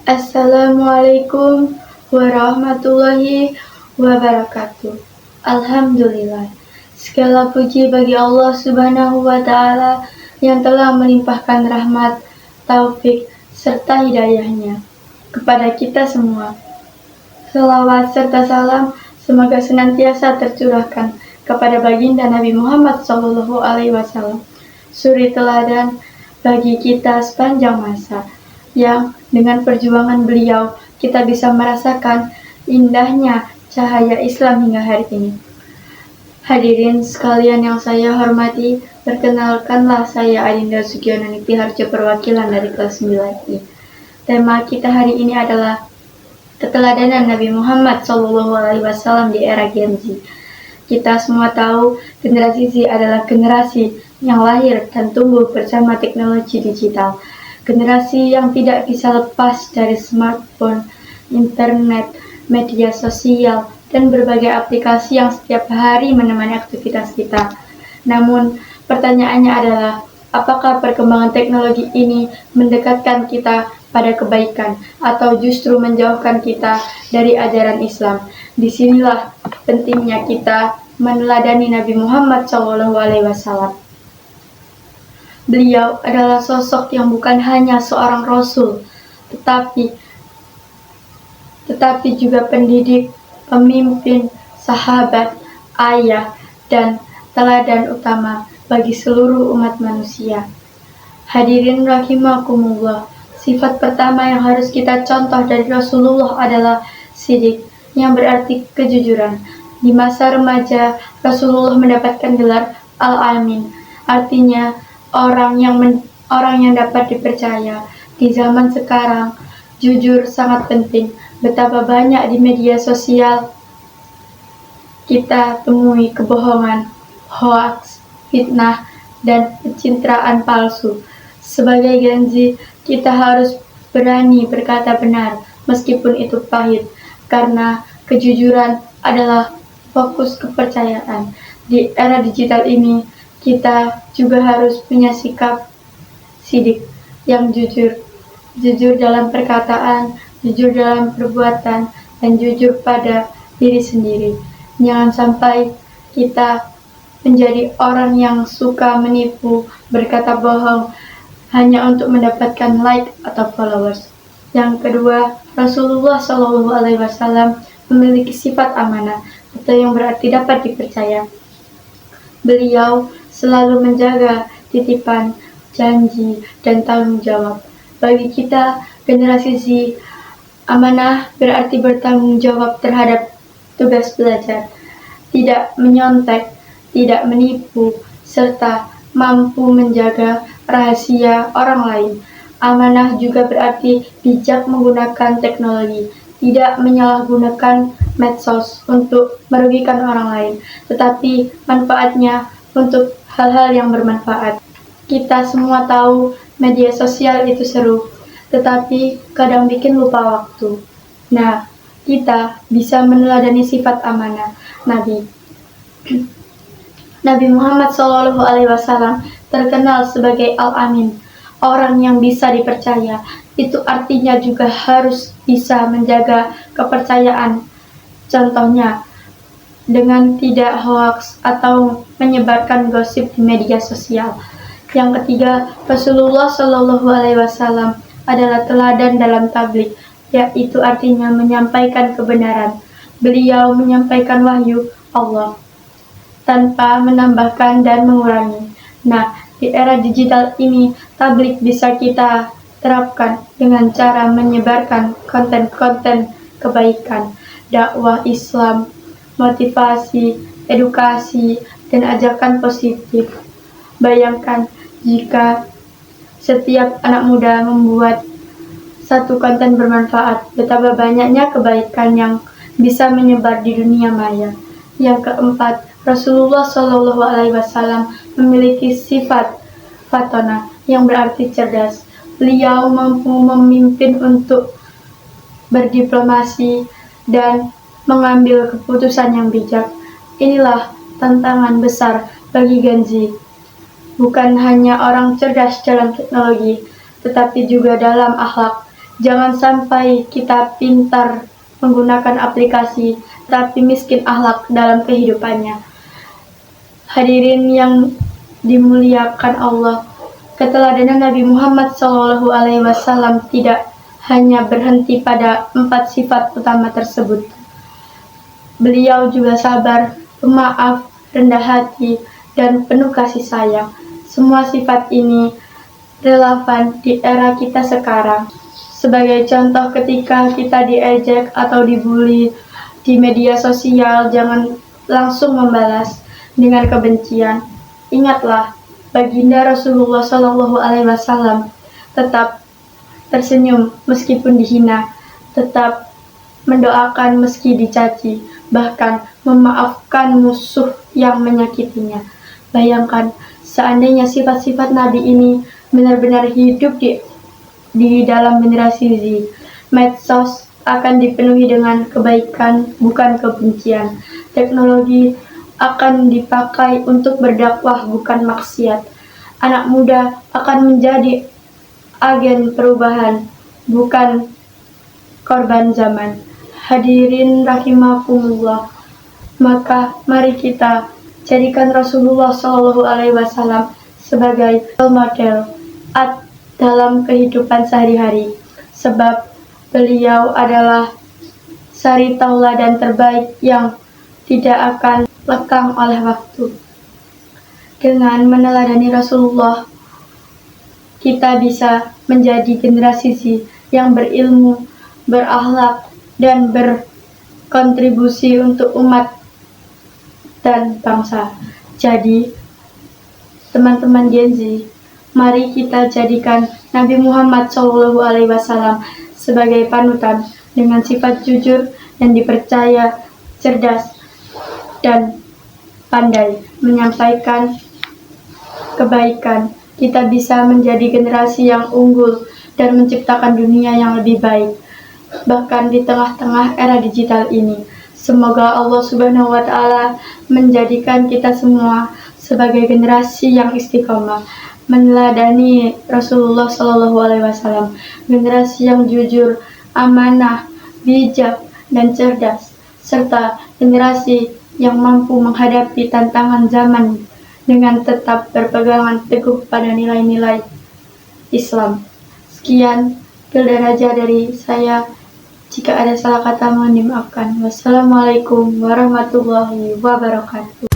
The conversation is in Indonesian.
Assalamualaikum warahmatullahi wabarakatuh. Alhamdulillah. Segala puji bagi Allah Subhanahu wa Ta'ala yang telah melimpahkan rahmat, taufik, serta hidayahnya kepada kita semua. Selawat serta salam semoga senantiasa tercurahkan kepada baginda Nabi Muhammad SAW, suri teladan bagi kita sepanjang masa, yang dengan perjuangan beliau kita bisa merasakan indahnya cahaya Islam hingga hari ini. Hadirin sekalian yang saya hormati, perkenalkanlah saya Adinda Sugiono Harjo, perwakilan dari kelas 9I. Tema kita hari ini adalah keteladanan Nabi Muhammad SAW di era Gen Z. Kita semua tahu generasi Z adalah generasi yang lahir dan tumbuh bersama teknologi digital. Generasi yang tidak bisa lepas dari smartphone, internet, media sosial, dan berbagai aplikasi yang setiap hari menemani aktivitas kita. Namun, pertanyaannya adalah, apakah perkembangan teknologi ini mendekatkan kita pada kebaikan atau justru menjauhkan kita dari ajaran Islam? Disinilah pentingnya kita meneladani Nabi Muhammad SAW. Beliau adalah sosok yang bukan hanya seorang rasul, tetapi juga pendidik, pemimpin, sahabat, ayah, dan teladan utama bagi seluruh umat manusia. Hadirin rahimakumullah, sifat pertama yang harus kita contoh dari Rasulullah adalah sidik, yang berarti kejujuran. Di masa remaja, Rasulullah mendapatkan gelar Al-Amin, artinya orang yang dapat dipercaya. Di zaman sekarang, jujur sangat penting. Betapa banyak di media sosial kita temui kebohongan, hoaks, fitnah, dan pencitraan palsu. Sebagai Gen Z, kita harus berani berkata benar, meskipun itu pahit, karena kejujuran adalah fokus kepercayaan. Di era digital ini, kita juga harus punya sikap sidik yang jujur dalam perkataan, jujur dalam perbuatan, dan jujur pada diri sendiri. Jangan sampai kita menjadi orang yang suka menipu, berkata bohong, hanya untuk mendapatkan like atau followers. Yang kedua, Rasulullah SAW memiliki sifat amanah, atau yang berarti dapat dipercaya. Beliau selalu menjaga titipan, janji, dan tanggung jawab. Bagi kita, generasi Z, amanah berarti bertanggung jawab terhadap tugas belajar, tidak menyontek, tidak menipu, serta mampu menjaga rahasia orang lain. Amanah juga berarti bijak menggunakan teknologi, tidak menyalahgunakan medsos untuk merugikan orang lain, tetapi manfaatnya untuk hal-hal yang bermanfaat. Kita semua tahu media sosial itu seru, tetapi kadang bikin lupa waktu. Nah, kita bisa meneladani sifat amanah Nabi. Nabi Muhammad SAW terkenal sebagai Al-Amin, orang yang bisa dipercaya. Itu artinya juga harus bisa menjaga kepercayaan. Contohnya, dengan tidak hoaks atau menyebarkan gosip di media sosial. Yang ketiga, Rasulullah SAW adalah teladan dalam tabligh, yaitu artinya menyampaikan kebenaran. Beliau menyampaikan wahyu Allah tanpa menambahkan dan mengurangi. Nah, di era digital ini, tabligh bisa kita terapkan dengan cara menyebarkan konten-konten kebaikan, dakwah Islam, motivasi, edukasi, dan ajakan positif. Bayangkan jika setiap anak muda membuat satu konten bermanfaat, betapa banyaknya kebaikan yang bisa menyebar di dunia maya. Yang keempat, Rasulullah SAW memiliki sifat fatona, yang berarti cerdas. Beliau mampu memimpin untuk berdiplomasi dan mengambil keputusan yang bijak. Inilah tantangan besar bagi Gen Z. Bukan hanya orang cerdas dalam teknologi, tetapi juga dalam akhlak, Jangan sampai kita pintar menggunakan aplikasi, tapi miskin akhlak dalam kehidupannya. Hadirin yang dimuliakan Allah, keteladanan Nabi Muhammad SAW tidak hanya berhenti pada 4 sifat utama tersebut. Beliau juga sabar, pemaaf, rendah hati, dan penuh kasih sayang. Semua sifat ini relevan di era kita sekarang. Sebagai contoh, ketika kita diejek atau dibully di media sosial, jangan langsung membalas dengan kebencian. Ingatlah, baginda Rasulullah SAW tetap tersenyum meskipun dihina, tetap mendoakan meski dicaci, bahkan memaafkan musuh yang menyakitinya. Bayangkan, seandainya sifat-sifat Nabi ini benar-benar hidup di dalam generasi Z, medsos akan dipenuhi dengan kebaikan, bukan kebencian. Teknologi akan dipakai untuk berdakwah, bukan maksiat. Anak muda akan menjadi agen perubahan, bukan korban zaman. Hadirin rahimakumullah, maka mari kita jadikan Rasulullah SAW sebagai role model dalam kehidupan sehari-hari, sebab beliau adalah sari tauladan terbaik yang tidak akan lekang oleh waktu. Dengan meneladani Rasulullah, kita bisa menjadi generasi Z yang berilmu, berakhlak, dan berkontribusi untuk umat dan bangsa. Jadi, teman-teman Gen Z, mari kita jadikan Nabi Muhammad SAW sebagai panutan dengan sifat jujur dan dipercaya, cerdas, dan pandai menyampaikan kebaikan. Kita bisa menjadi generasi yang unggul dan menciptakan dunia yang lebih baik, bahkan di tengah-tengah era digital ini. Semoga Allah Subhanahu wa Ta'ala menjadikan kita semua sebagai generasi yang istiqomah, meneladani Rasulullah SAW, generasi yang jujur, amanah, bijak, dan cerdas, serta generasi yang mampu menghadapi tantangan zaman dengan tetap berpegangan teguh pada nilai-nilai Islam. Sekian Daraja dari saya. Jika ada salah kata mohon dimaafkan. Wassalamualaikum warahmatullahi wabarakatuh.